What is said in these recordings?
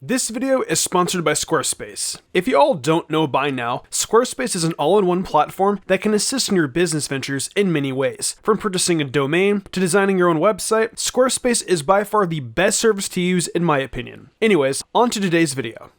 This video is sponsored by Squarespace. If you all don't know by now, Squarespace is an all-in-one platform that can assist in your business ventures in many ways. From purchasing a domain to designing your own website, Squarespace is by far the best service to use in my opinion. Anyways, on to today's video.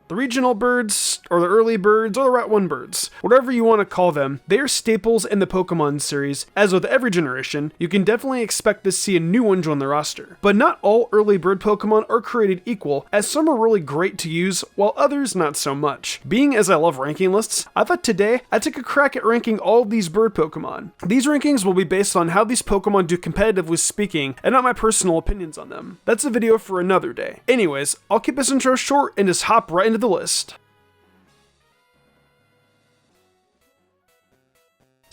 The regional birds, or the early birds, or the Route 1 birds, whatever you want to call them, they are staples in the Pokemon series. As with every generation, you can definitely expect to see a new one join the roster. But not all early bird Pokemon are created equal, as some are really great to use, while others not so much. Being as I love ranking lists, I thought today I'd take a crack at ranking all of these bird Pokemon. These rankings will be based on how these Pokemon do competitively speaking, and not my personal opinions on them. That's a video for another day. Anyways, I'll keep this intro short and just hop right into the list.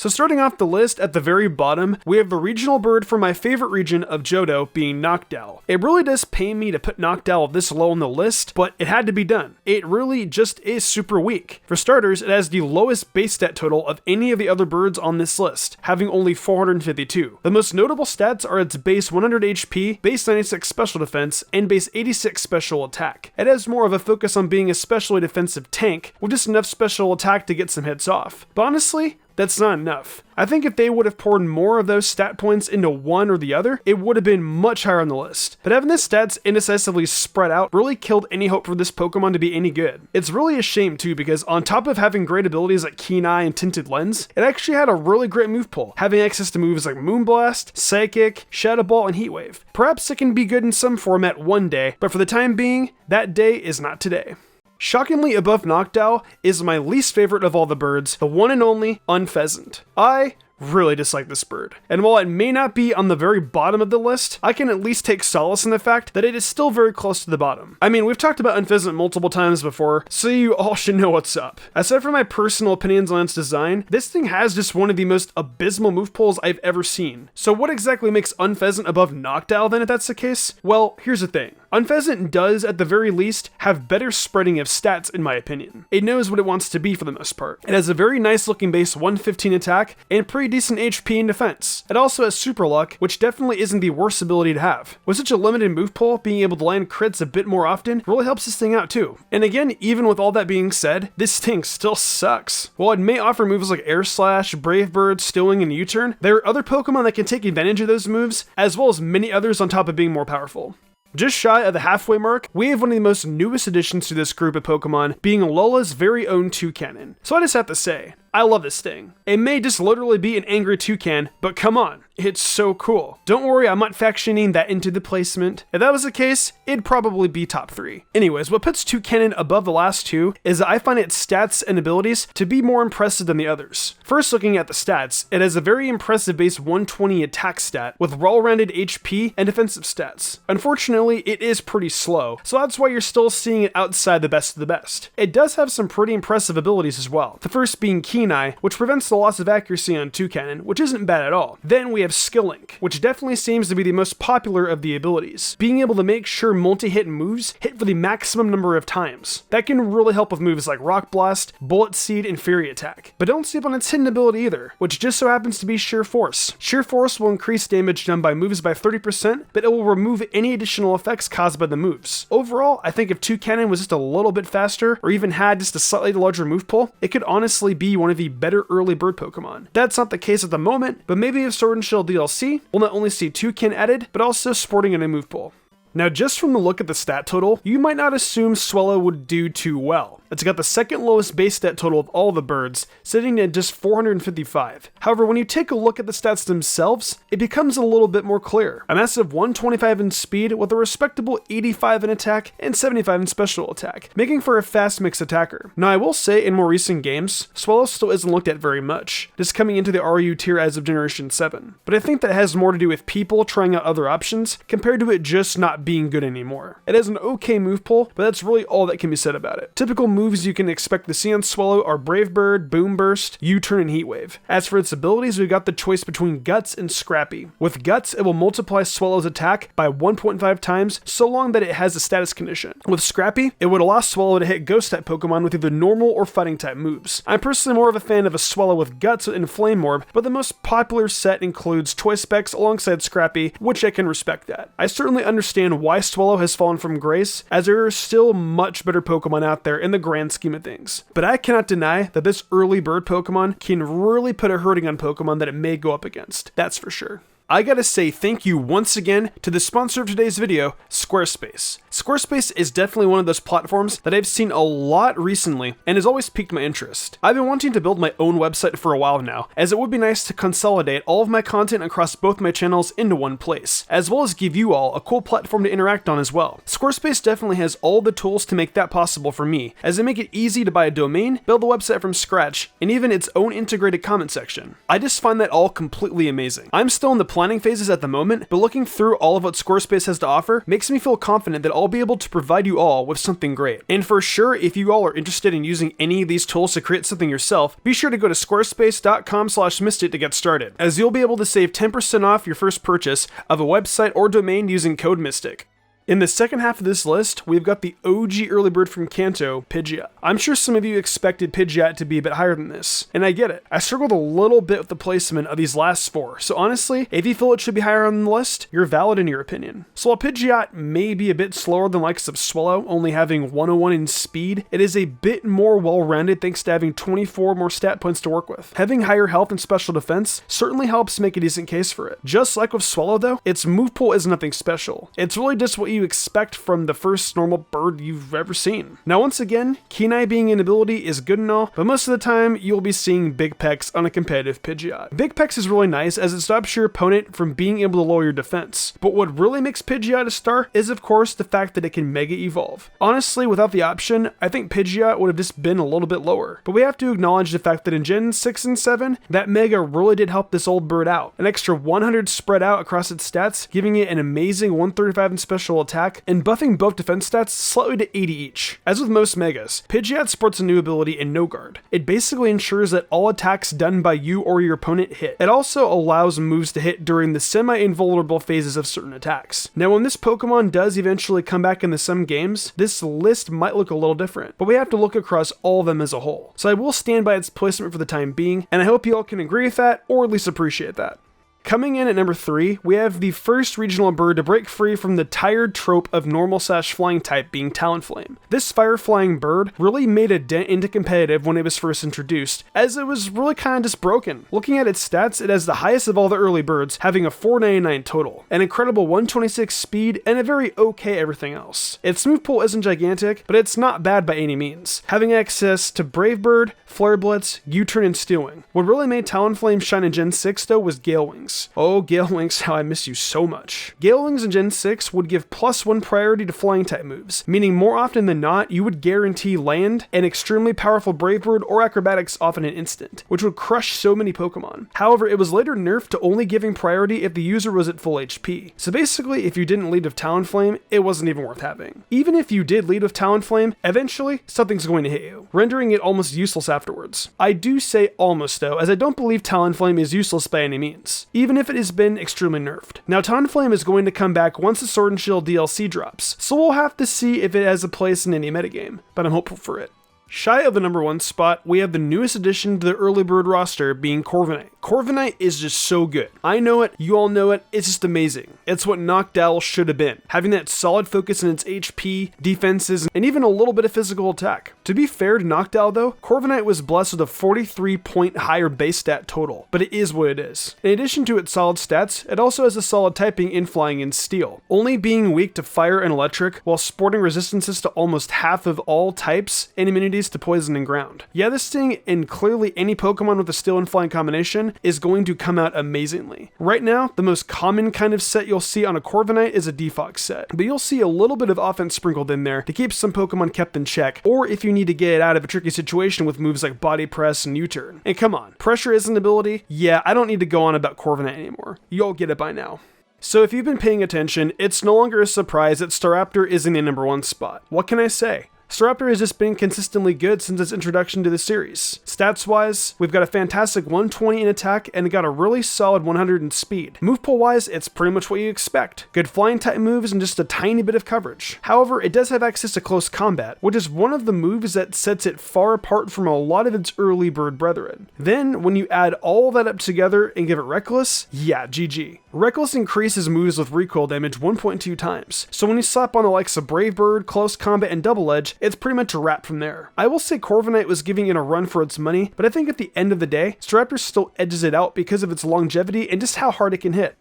So starting off the list at the very bottom, we have the regional bird from my favorite region of Johto being Noctowl. It really does pain me to put Noctowl this low on the list, but it had to be done. It really just is super weak. For starters, it has the lowest base stat total of any of the other birds on this list, having only 452. The most notable stats are its base 100 HP, base 96 special defense, and base 86 special attack. It has more of a focus on being a specially defensive tank, with just enough special attack to get some hits off. But honestly, that's not enough. I think if they would have poured more of those stat points into one or the other, it would have been much higher on the list. But having the stats indecisively spread out really killed any hope for this Pokemon to be any good. It's really a shame too, because on top of having great abilities like Keen Eye and Tinted Lens, it actually had a really great move pool, having access to moves like Moonblast, Psychic, Shadow Ball, and Heat Wave. Perhaps it can be good in some format one day, but for the time being, that day is not today. Shockingly above Noctowl is my least favorite of all the birds, the one and only Unpheasant. I really dislike this bird, and while it may not be on the very bottom of the list, I can at least take solace in the fact that it is still very close to the bottom. I mean, we've talked about Unpheasant multiple times before, so you all should know what's up. Aside from my personal opinions on its design, this thing has just one of the most abysmal move pools I've ever seen. So what exactly makes Unpheasant above Noctowl then if that's the case? Well, here's the thing. Unpheasant does, at the very least, have better spreading of stats in my opinion. It knows what it wants to be for the most part. It has a very nice looking base 115 attack and pretty decent HP in defense. It also has Super Luck, which definitely isn't the worst ability to have. With such a limited move pool, being able to land crits a bit more often really helps this thing out too. And again, even with all that being said, this thing still sucks. While it may offer moves like Air Slash, Brave Bird, Steel Wing, and U-Turn, there are other Pokemon that can take advantage of those moves, as well as many others on top of being more powerful. Just shy of the halfway mark, we have one of the most newest additions to this group of Pokemon, being Lola's very own Toucannon. So I just have to say, I love this thing. It may just literally be an angry toucan, but come on, it's so cool. Don't worry, I'm not factioning that into the placement. If that was the case, it'd probably be top 3. Anyways, what puts Toucannon above the last two is that I find its stats and abilities to be more impressive than the others. First, looking at the stats, it has a very impressive base 120 attack stat with well-rounded HP and defensive stats. Unfortunately, it is pretty slow, so that's why you're still seeing it outside the best of the best. It does have some pretty impressive abilities as well. The first being Keen Eye, which prevents the loss of accuracy on Toucannon, which isn't bad at all. Then we have Skill Link, which definitely seems to be the most popular of the abilities, being able to make sure multi-hit moves hit for the maximum number of times. That can really help with moves like Rock Blast, Bullet Seed, and Fury Attack. But don't sleep on its hidden ability either, which just so happens to be Sheer Force. Sheer Force will increase damage done by moves by 30%, but it will remove any additional effects caused by the moves. Overall, I think if Toucannon was just a little bit faster, or even had just a slightly larger move pool, it could honestly be one of the better early bird Pokemon. That's not the case at the moment, but maybe if Sword and Shield DLC, we'll not only see Toucan added, but also sporting a new move pool. Now, just from the look at the stat total, you might not assume Swellow would do too well. It's got the second lowest base stat total of all the birds, sitting at just 455. However, when you take a look at the stats themselves, it becomes a little bit more clear. A massive 125 in speed with a respectable 85 in attack and 75 in special attack, making for a fast mix attacker. Now, I will say in more recent games, Swellow still isn't looked at very much, just coming into the RU tier as of Generation 7. But I think that has more to do with people trying out other options, compared to it just not being good anymore. It has an okay move pool, but that's really all that can be said about it. Typical move moves you can expect to see on Swallow are Brave Bird, Boom Burst, U-Turn, and Heat Wave. As for its abilities, we've got the choice between Guts and Scrappy. With Guts, it will multiply Swallow's attack by 1.5 times so long that it has a status condition. With Scrappy, it would allow Swallow to hit Ghost-type Pokemon with either normal or fighting-type moves. I'm personally more of a fan of a Swallow with Guts and Flame Orb, but the most popular set includes Choice Specs alongside Scrappy, which I can respect that. I certainly understand why Swallow has fallen from grace, as there are still much better Pokemon out there in the grand scheme of things. But I cannot deny that this early bird Pokemon can really put a hurting on Pokemon that it may go up against. That's for sure. I gotta say thank you once again to the sponsor of today's video, Squarespace. Squarespace is definitely one of those platforms that I've seen a lot recently and has always piqued my interest. I've been wanting to build my own website for a while now, as it would be nice to consolidate all of my content across both my channels into one place, as well as give you all a cool platform to interact on as well. Squarespace definitely has all the tools to make that possible for me, as they make it easy to buy a domain, build a website from scratch, and even its own integrated comment section. I just find that all completely amazing. I'm still in the planning phases at the moment, but looking through all of what Squarespace has to offer makes me feel confident that I'll be able to provide you all with something great. And for sure, if you all are interested in using any of these tools to create something yourself, be sure to go to squarespace.com/mystic to get started, as you'll be able to save 10% off your first purchase of a website or domain using code MYSTIC. In the second half of this list, we've got the OG early bird from Kanto, Pidgeot. I'm sure some of you expected Pidgeot to be a bit higher than this, and I get it. I struggled a little bit with the placement of these last four, so honestly, if you feel it should be higher on the list, you're valid in your opinion. So while Pidgeot may be a bit slower than likes of Swallow, only having 101 in speed, it is a bit more well-rounded thanks to having 24 more stat points to work with. Having higher health and special defense certainly helps make a decent case for it. Just like with Swallow though, its move pool is nothing special. It's really just what you expect from the first normal bird you've ever seen. Now once again, Kenai being an ability is good and all, but most of the time you'll be seeing Big Pecs on a competitive Pidgeot. Big Pecs is really nice as it stops your opponent from being able to lower your defense, but what really makes Pidgeot a star is of course the fact that it can Mega Evolve. Honestly, without the option, I think Pidgeot would have just been a little bit lower, but we have to acknowledge the fact that in Gen 6 and 7, that Mega really did help this old bird out. An extra 100 spread out across its stats, giving it an amazing 135 in special attack, and buffing both defense stats slightly to 80 each. As with most Megas, Pidgeot sports a new ability in No Guard. It basically ensures that all attacks done by you or your opponent hit. It also allows moves to hit during the semi-invulnerable phases of certain attacks. Now when this Pokemon does eventually come back into some games, this list might look a little different, but we have to look across all of them as a whole. So I will stand by its placement for the time being, and I hope you all can agree with that, or at least appreciate that. Coming in at number 3, we have the first regional bird to break free from the tired trope of normal/flying type being Talonflame. This fire-flying bird really made a dent into competitive when it was first introduced, as it was really kind of just broken. Looking at its stats, it has the highest of all the early birds, having a 499 total, an incredible 126 speed, and a very okay everything else. Its move pool isn't gigantic, but it's not bad by any means, having access to Brave Bird, Flare Blitz, U-Turn, and Steel Wing. What really made Talonflame shine in Gen 6 though was Gale Wings. Oh, Gale Wings, how I miss you so much. Gale Wings in Gen 6 would give +1 priority to flying type moves, meaning more often than not, you would guarantee land and extremely powerful Brave Bird or Acrobatics off in an instant, which would crush so many Pokemon. However, it was later nerfed to only giving priority if the user was at full HP. So basically, if you didn't lead with Talonflame, it wasn't even worth having. Even if you did lead with Talonflame, eventually, something's going to hit you, rendering it almost useless afterwards. I do say almost though, as I don't believe Talonflame is useless by any means, even if it has been extremely nerfed. Now Talonflame is going to come back once the Sword and Shield DLC drops, so we'll have to see if it has a place in any metagame, but I'm hopeful for it. Shy of the number 1 spot, we have the newest addition to the early bird roster being Corviknight. Corviknight is just so good. I know it, you all know it, it's just amazing. It's what Noctowl should have been, having that solid focus in its HP, defenses, and even a little bit of physical attack. To be fair to Noctowl though, Corviknight was blessed with a 43 point higher base stat total, but it is what it is. In addition to its solid stats, it also has a solid typing in Flying and Steel, only being weak to Fire and Electric while sporting resistances to almost half of all types and immunities to Poison and Ground. Yeah, this thing, and clearly any Pokemon with a Steel and Flying combination, is going to come out amazingly. Right now, the most common kind of set you'll see on a Corviknight is a Defox set, but you'll see a little bit of offense sprinkled in there to keep some Pokemon kept in check, or if you need to get it out of a tricky situation with moves like Body Press and U-Turn. And come on, Pressure is an ability? Yeah, I don't need to go on about Corviknight anymore. You all get it by now. So if you've been paying attention, it's no longer a surprise that Staraptor is in the number 1 spot. What can I say? Staraptor has just been consistently good since its introduction to the series. Stats wise, we've got a fantastic 120 in attack and got a really solid 100 in speed. Move pool wise, it's pretty much what you expect. Good flying type moves and just a tiny bit of coverage. However, it does have access to close combat, which is one of the moves that sets it far apart from a lot of its early bird brethren. Then, when you add all that up together and give it Reckless, yeah, GG. Reckless increases moves with recoil damage 1.2 times, so when you slap on the likes of Brave Bird, Close Combat, and Double Edge, it's pretty much a wrap from there. I will say Corviknight was giving it a run for its money, but I think at the end of the day, Staraptor still edges it out because of its longevity and just how hard it can hit.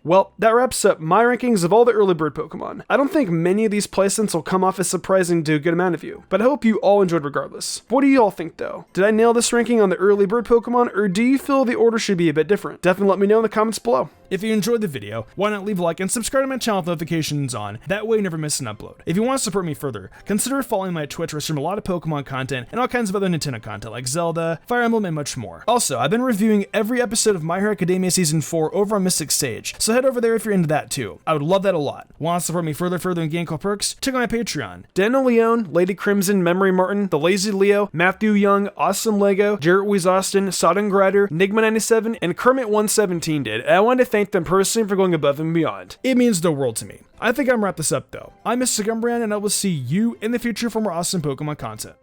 Well, that wraps up my rankings of all the early bird Pokemon. I don't think many of these placements will come off as surprising to a good amount of you, but I hope you all enjoyed regardless. What do you all think though? Did I nail this ranking on the early bird Pokemon, or do you feel the order should be a bit different? Definitely let me know in the comments below. If you enjoyed the video, why not leave a like and subscribe to my channel with notifications on, that way you never miss an upload. If you want to support me further, consider following my Twitch where I stream a lot of Pokemon content and all kinds of other Nintendo content like Zelda, Fire Emblem, and much more. Also, I've been reviewing every episode of My Hero Academia Season 4 over on MysticSage, so head over there if you're into that too. I would love that a lot. Want to support me further and gain cool perks? Check out my Patreon. Daniel Leone, Lady Crimson, Memory Martin, The Lazy Leo, Matthew Young, Awesome Lego, Jarrett Weiss Austin, Sodden Grider, Nigma97, and Kermit117 did, and I want to thank them personally for going above and beyond. It means the world to me. I think I'm gonna wrap this up though. I'm Mr. Gumbrand, and I will see you in the future for more awesome Pokemon content.